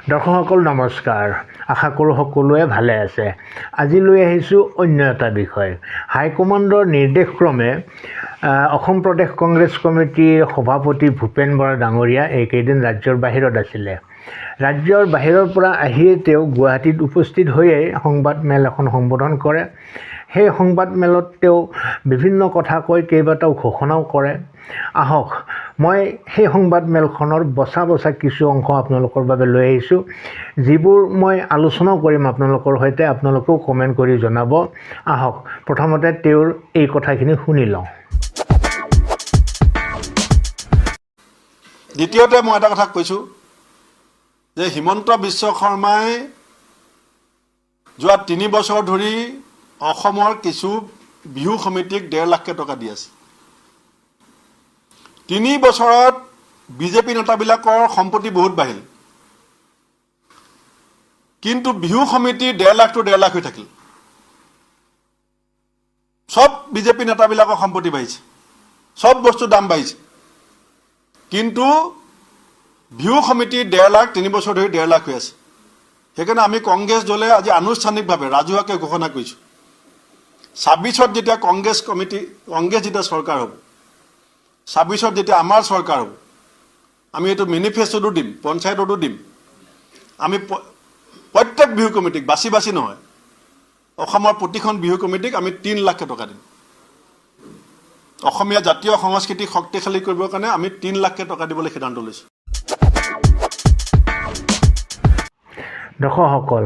দৰ্শকসকল নমস্কাৰ। আশা কৰোঁ সকলোৱে ভালে আছে। আজি লৈ আহিছোঁ অন্য এটা বিষয়। হাইকমাণ্ডৰ নিৰ্দেশক্ৰমে অসম প্ৰদেশ কংগ্ৰেছ কমিটিৰ সভাপতি ভূপেন বৰা ডাঙৰীয়া এইকেইদিন ৰাজ্যৰ বাহিৰত আছিলে। ৰাজ্যৰ বাহিৰৰ পৰা আহিয়ে তেওঁ গুৱাহাটীত উপস্থিত হৈয়ে সংবাদমেল এখন সম্বোধন কৰে। সেই সংবাদমেলত তেওঁ বিভিন্ন কথা কৈ কেইবাটাও ঘোষণাও কৰে। আহক মই সেই সংবাদমেলখনৰ বচা কিছু অংশ আপোনালোকৰ বাবে লৈ আহিছোঁ, যিবোৰ মই আলোচনাও কৰিম আপোনালোকৰ সৈতে। আপোনালোকেও কমেণ্ট কৰি জনাব। আহক প্ৰথমতে তেওঁৰ এই কথাখিনি শুনি লওঁ। দ্বিতীয়তে মই এটা কথা কৈছোঁ যে হিমন্ত বিশ্ব শৰ্মাই যোৱা 3 বছৰ ধৰি অসমৰ কিছু বিহু সমিতিক 1.5 লাখ টকা দি আছে। 3 বছৰত বিজেপি নেতাবিলাকৰ সম্পত্তি বহুত বাঢ়িল, কিন্তু বিহু সমিতি 1.5 লাখ to 1.5 লাখ হৈ থাকিল। সব বিজেপি নেতাবিলাকৰ সম্পত্তি বাঢ়িছে, সব বস্তুৰ দাম বাঢ়িছে, কিন্তু বিহু সমিতি 1.5 লাখ 3 বছৰ ধৰি 1.5 লাখ হৈ আছে। সেইকাৰণে আমি কংগ্ৰেছ দলে আজি আনুষ্ঠানিকভাৱে ৰাজহুৱাকৈ ঘোষণা কৰিছোঁ, 26ত যেতিয়া কংগ্ৰেছ যেতিয়া চৰকাৰ হ'ব, 26ত যেতিয়া আমাৰ চৰকাৰ হ'ব, আমি এইটো মেনিফেষ্টটো দিম, পঞ্চায়ততো দিম। আমি প্ৰত্যেক বিহু কমিটিক বাছি নহয়, অসমৰ প্ৰতিখন বিহু কমিটিক আমি 3 লাখ টকা দিম। অসমীয়া জাতীয় সংস্কৃতিক শক্তিশালী কৰিবৰ কাৰণে আমি 3 লাখ টকা দিবলৈ সিদ্ধান্ত লৈছোঁ। দৰ্শকসকল,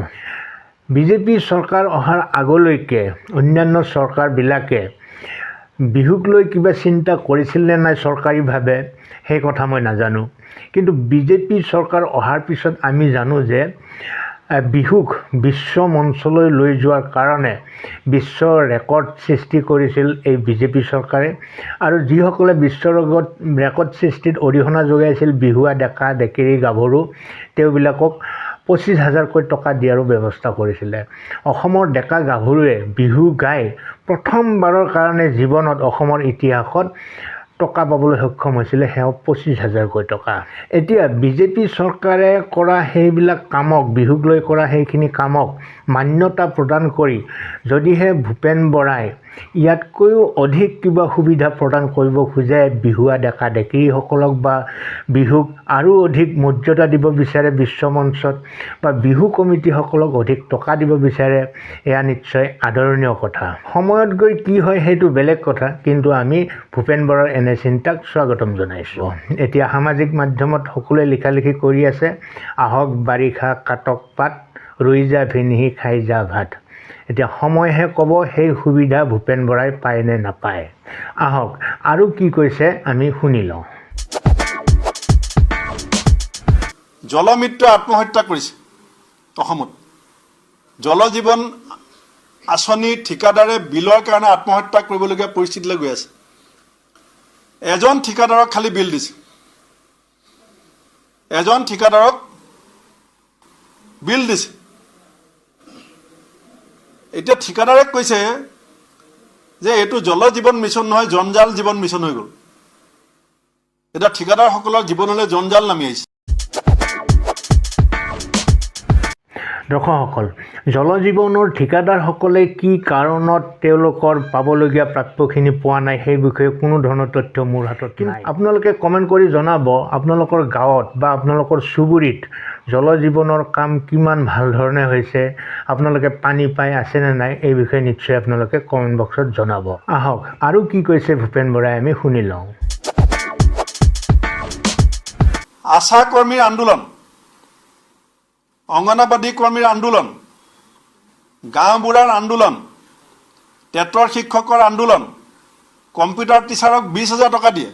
বিজেপি চৰকাৰ অহাৰ আগলৈকে অন্যান্য চৰকাৰবিলাকে বিহুক লৈ কিবা চিন্তা কৰিছিল নে নাই চৰকাৰীভাৱে, সেই কথা মই নাজানো। কিন্তু বিজেপি চৰকাৰ অহাৰ পিছত আমি জানো যে বিহুক বিশ্ব মঞ্চলৈ লৈ যোৱাৰ কাৰণে বিশ্ব ৰেকৰ্ড সৃষ্টি কৰিছিল এই বিজেপি চৰকাৰে। আৰু যিসকলে বিশ্ব ৰেকৰ্ড সৃষ্টিত অৰিহণা যোগাইছিল, বিহুৱা ডেকা ডেকেৰী গাভৰু, তেওঁবিলাকক 25,000কৈ টকা দিয়াৰো ব্যৱস্থা কৰিছিলে। অসমৰ ডেকা গাভৰুৱে বিহু গাই প্ৰথমবাৰৰ কাৰণে জীৱনত অসমৰ ইতিহাসত টকা পাবলৈ সক্ষম হৈছিলে, সেয়া 25,000কৈ টকা। এতিয়া বিজেপি চৰকাৰে কৰা সেইবিলাক কামক, বিহুক লৈ কৰা সেইখিনি কামক মান্যতা প্ৰদান কৰি যদিহে ভূপেন বৰাই ইয়াতকৈও অধিক কিবা সুবিধা প্ৰদান কৰিব খোজে, বিহুৱা ডেকা ডেকেৰীসকলক বা বিহুক আৰু অধিক মৰ্যাদা দিব বিচাৰে বিশ্ব মঞ্চত, বা বিহু কমিটিসকলক অধিক টকা দিব বিচাৰে, এয়া নিশ্চয় আদৰণীয় কথা। সময়ত গৈ কি হয় সেইটো বেলেগ কথা, কিন্তু আমি ভূপেন বৰাৰ এনে চিন্তাক স্বাগতম জনাইছোঁ। এতিয়া সামাজিক মাধ্যমত সকলোৱে লিখালিখি কৰি আছে, আহক বাৰিষা কাটক পাত, ৰুই যা ভিনহি খাই যা ভাত। এতিয়া সময়হে ক'ব সেই সুবিধা ভূপেন বৰাই পায় নে নাপায়। আহক আৰু কি কৈছে আমি শুনি লওঁ। জলমিত্ৰ আত্মহত্যা কৰিছে অসমত। জল জীৱন আঁচনি ঠিকাদাৰে বিলৰ কাৰণে আত্মহত্যা কৰিবলগীয়া পৰিস্থিতিলৈ গৈ আছে। এজন ঠিকাদাৰক খালি বিল দিছে, এজন ঠিকাদাৰক বিল দিছে। এতিয়া ঠিকাদাৰে কৈছে যে এইটো জল জীৱন মিছন নহয়, জঞ্জাল জীৱন মিছন হৈ গ'ল। এতিয়া ঠিকাদাৰসকলৰ জীৱনলৈ জঞ্জাল নামি আহিছে। দৰ্শকসকল, জল জীৱনৰ ঠিকাদাৰসকলে কি কাৰণত তেওঁলোকৰ পাবলগীয়া প্ৰাপ্যখিনি পোৱা নাই সেই বিষয়ে কোনো ধৰণৰ তথ্য মোৰ হাতত নাই। আপোনালোকে কমেণ্ট কৰি জনাব আপোনালোকৰ গাঁৱত বা আপোনালোকৰ চুবুৰীত জল জীৱনৰ কাম কিমান ভাল ধৰণে হৈছে, আপোনালোকে পানী পাই আছেনে নাই, এই বিষয়ে নিশ্চয় আপোনালোকে কমেণ্ট বক্সত জনাব। আহক আৰু কি কৈছে ভূপেন বৰাই আমি শুনি লওঁ। আশা কৰ্মীৰ আন্দোলন, অংগনাবাদী কৰ্মীৰ আন্দোলন, গাঁওবুঢ়াৰ আন্দোলন, টেটৰ শিক্ষকৰ আন্দোলন, কম্পিউটাৰ টিচাৰক 20,000 টকা দিয়ে,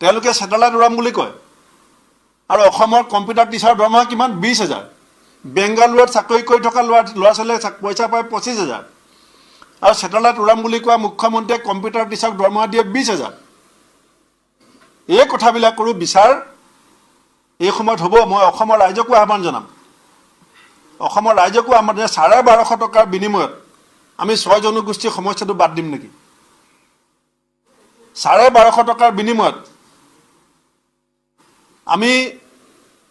তেওঁলোকে ছেটেলাইট উৰাম বুলি কয়। আৰু অসমৰ কম্পিউটাৰ টিচাৰৰ দৰমহা কিমান? 20,000। বেংগালুৰুত চাকৰি কৰি থকা ল'ৰা ছোৱালীয়ে পইচা পায় 25,000। আৰু ছেটেলাইট উৰাম বুলি কোৱা মুখ্যমন্ত্ৰীয়ে কম্পিউটাৰ টিচাৰক দৰমহা দিয়ে 20,000। এই কথাবিলাকৰো বিচাৰ এই সময়ত হ'ব। মই অসমৰ ৰাইজকো আহ্বান জনাম, অসমৰ ৰাইজকো আমাৰ 1250 টকাৰ বিনিময়ত আমি 6 জনগোষ্ঠীৰ সমস্যাটো বাদ দিম নেকি? 1250 টকাৰ বিনিময়ত আমি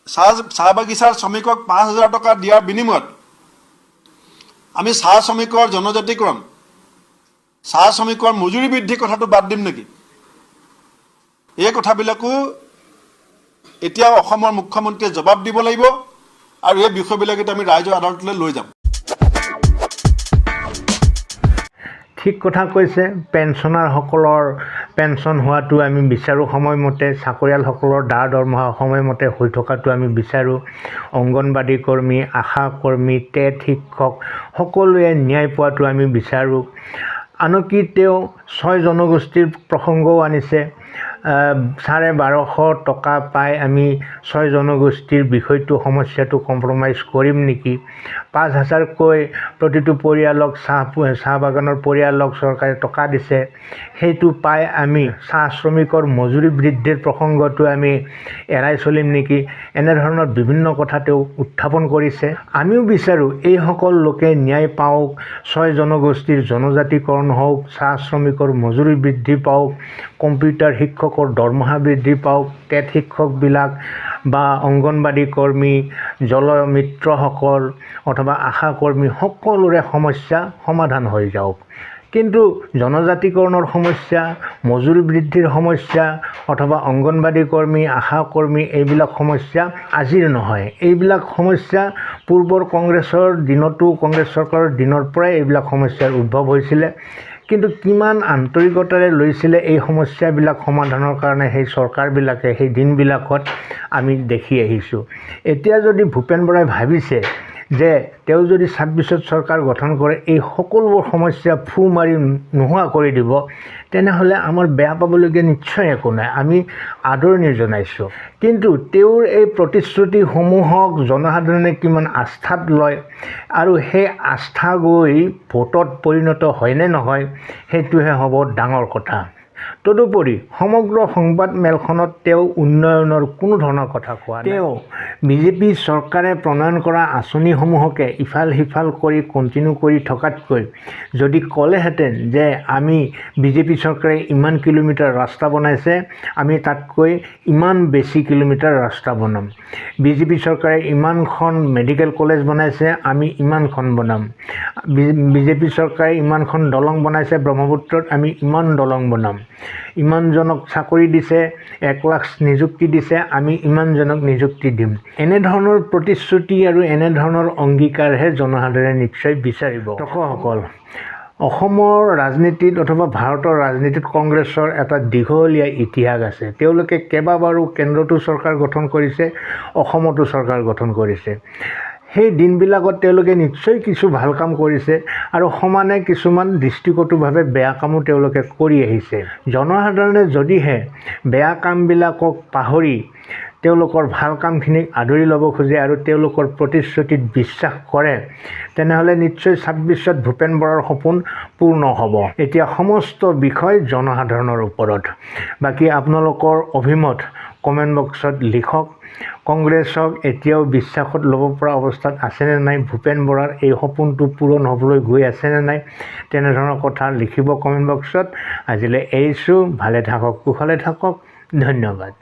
চাহ বাগিচাৰ শ্ৰমিকক 5,000 টকা দিয়াৰ বিনিময়ত আমি চাহ শ্ৰমিকৰ জনজাতিকৰণ, চাহ শ্ৰমিকৰ মজুৰি বৃদ্ধি কথাটো বাদ দিম নেকি? এই কথাবিলাকো এতিয়া অসমৰ মুখ্যমন্ত্ৰীয়ে জবাব দিব লাগিব আৰু এই বিষয়বিলাক আমি ৰাইজৰ আদালতলৈ লৈ যাম। ঠিক কথা কৈছে। পেঞ্চনাৰসকলৰ পেঞ্চন হোৱাটো আমি বিচাৰোঁ সময়মতে, চাকৰিয়ালসকলৰ দৰমহা সময়মতে হৈ থকাটো আমি বিচাৰোঁ। অংগনবাদী কৰ্মী, আশা কৰ্মী, টেট শিক্ষক সকলোৱে ন্যায় পোৱাটো আমি বিচাৰোঁ। আনকি তেওঁ 6 জনগোষ্ঠীৰ প্ৰসংগও আনিছে। 1250 টকা পাই আমি 6 জনগোষ্ঠীৰ বিষয়টো সমস্যাটো কম্প্ৰমাইজ কৰিম নেকি? 5,000কৈ প্ৰতিটো পৰিয়ালক চাহ বাগানৰ পৰিয়ালক চৰকাৰে টকা দিছে, সেইটো পাই আমি চাহ শ্ৰমিকৰ মজুৰি বৃদ্ধিৰ প্ৰসংগটো আমি এৰাই চলিম নেকি? এনেধৰণৰ বিভিন্ন কথা তেওঁ উত্থাপন কৰিছে। আমিও বিচাৰোঁ এইসকল লোকে ন্যায় পাওক, 6 জনগোষ্ঠীৰ জনজাতিকৰণ হওক, চাহ শ্ৰমিকৰ মজুৰি বৃদ্ধি পাওক, কম্পিউটাৰ শিক্ষকৰ দৰমহা বৃদ্ধি পাওক, টেট শিক্ষকবিলাক বা অংগনবাদী কৰ্মী, জলমিত্ৰসকল অথবা আশা কৰ্মী সকলোৰে সমস্যা সমাধান হৈ যাওক। কিন্তু জনজাতিকৰণৰ সমস্যা, মজুৰি বৃদ্ধিৰ সমস্যা অথবা অংগনবাদী কৰ্মী, আশা কৰ্মী এইবিলাক সমস্যা আজিৰ নহয়। এইবিলাক সমস্যা পূৰ্বৰ কংগ্ৰেছৰ দিনতো, কংগ্ৰেছ চৰকাৰৰ দিনৰ পৰাই এইবিলাক সমস্যাৰ উদ্ভৱ হৈছিলে। কিন্তু কিমান আন্তৰিকতাৰে লৈছিলে এই সমস্যাবিলাক সমাধানৰ কাৰণে সেই চৰকাৰবিলাকে সেই দিনবিলাকত আমি দেখি আহিছোঁ। এতিয়া যদি ভূপেন বৰাই ভাবিছে যে তেওঁ যদি 26ত চৰকাৰ গঠন কৰে এই সকলোবোৰ সমস্যা ফু মাৰি নোহোৱা কৰি দিব, তেনেহ'লে আমাৰ বেয়া পাবলগীয়া নিশ্চয় একো নাই, আমি আদৰণি জনাইছোঁ। কিন্তু তেওঁৰ এই প্ৰতিশ্ৰুতিসমূহক জনসাধাৰণে কিমান আস্থাত লয় আৰু সেই আস্থা গৈ ভোটত পৰিণত হয়নে নহয়, সেইটোহে হ'ব ডাঙৰ কথা। তদুপৰি সমগ্ৰ সংবাদ মেলখনত তেওঁ উন্নয়নৰ কোনো ধৰণৰ কথা কোৱা নাই। তেওঁ বিজেপি চৰকাৰে প্ৰণয়ন কৰা আঁচনিসমূহকে ইফাল সিফাল কৰি কণ্টিনিউ কৰি থকাতকৈ যদি ক'লেহেঁতেন যে আমি বিজেপি চৰকাৰে ইমান কিলোমিটাৰ ৰাস্তা বনাইছে, আমি তাতকৈ ইমান বেছি কিলোমিটাৰ ৰাস্তা বনাম, বিজেপি চৰকাৰে ইমানখন মেডিকেল কলেজ বনাইছে, আমি ইমানখন বনাম, বিজেপি চৰকাৰে ইমানখন দলং বনাইছে ব্ৰহ্মপুত্ৰত, আমি ইমান দলং বনাম, ইমানজনক চাকৰি দিছে, 1 লাখ নিযুক্তি দিছে, আমি ইমানজনক নিযুক্তি দিম। এনেধৰণৰ প্ৰতিশ্ৰুতি আৰু এনেধৰণৰ অংগীকাৰহে জনসাধাৰণে নিশ্চয় বিচাৰিব। দৰ্শকসকল, অসমৰ ৰাজনীতিত অথবা ভাৰতৰ ৰাজনীতিত কংগ্ৰেছৰ এটা দীঘলীয়া ইতিহাস আছে। তেওঁলোকে কেইবাবাৰো কেন্দ্ৰতো চৰকাৰ গঠন কৰিছে, অসমতো চৰকাৰ গঠন কৰিছে। সেই দিনবিলাকত তেওঁলোকে নিশ্চয় কিছু ভাল কাম কৰিছে আৰু সমানে কিছুমান দৃষ্টিকটুভাৱে বেয়া কামো তেওঁলোকে কৰি আহিছে। জনসাধাৰণে যদিহে বেয়া কামবিলাকক পাহৰি তেওঁলোকৰ ভাল কামখিনিক আদৰি ল'ব খোজে আৰু তেওঁলোকৰ প্ৰতিশ্ৰুতিত বিশ্বাস কৰে, তেনেহ'লে নিশ্চয় 26ত ভূপেন বৰাৰ সপোন পূৰ্ণ হ'ব। এতিয়া সমস্ত বিষয় জনসাধাৰণৰ ওপৰত। বাকী আপোনালোকৰ অভিমত কমেণ্ট বক্সত লিখক। কংগ্ৰেছক এতিয়াও বিশ্বাসত ল'ব পৰা অৱস্থাত আছেনে নাই, ভূপেন বৰাৰ এই সপোনটো পূৰণ হ'বলৈ গৈ আছেনে নাই, তেনেধৰণৰ কথা লিখিব কমেণ্ট বক্সত। আজিলৈ এৰিছোঁ। ভালে থাকক, কুশলে থাকক। ধন্যবাদ।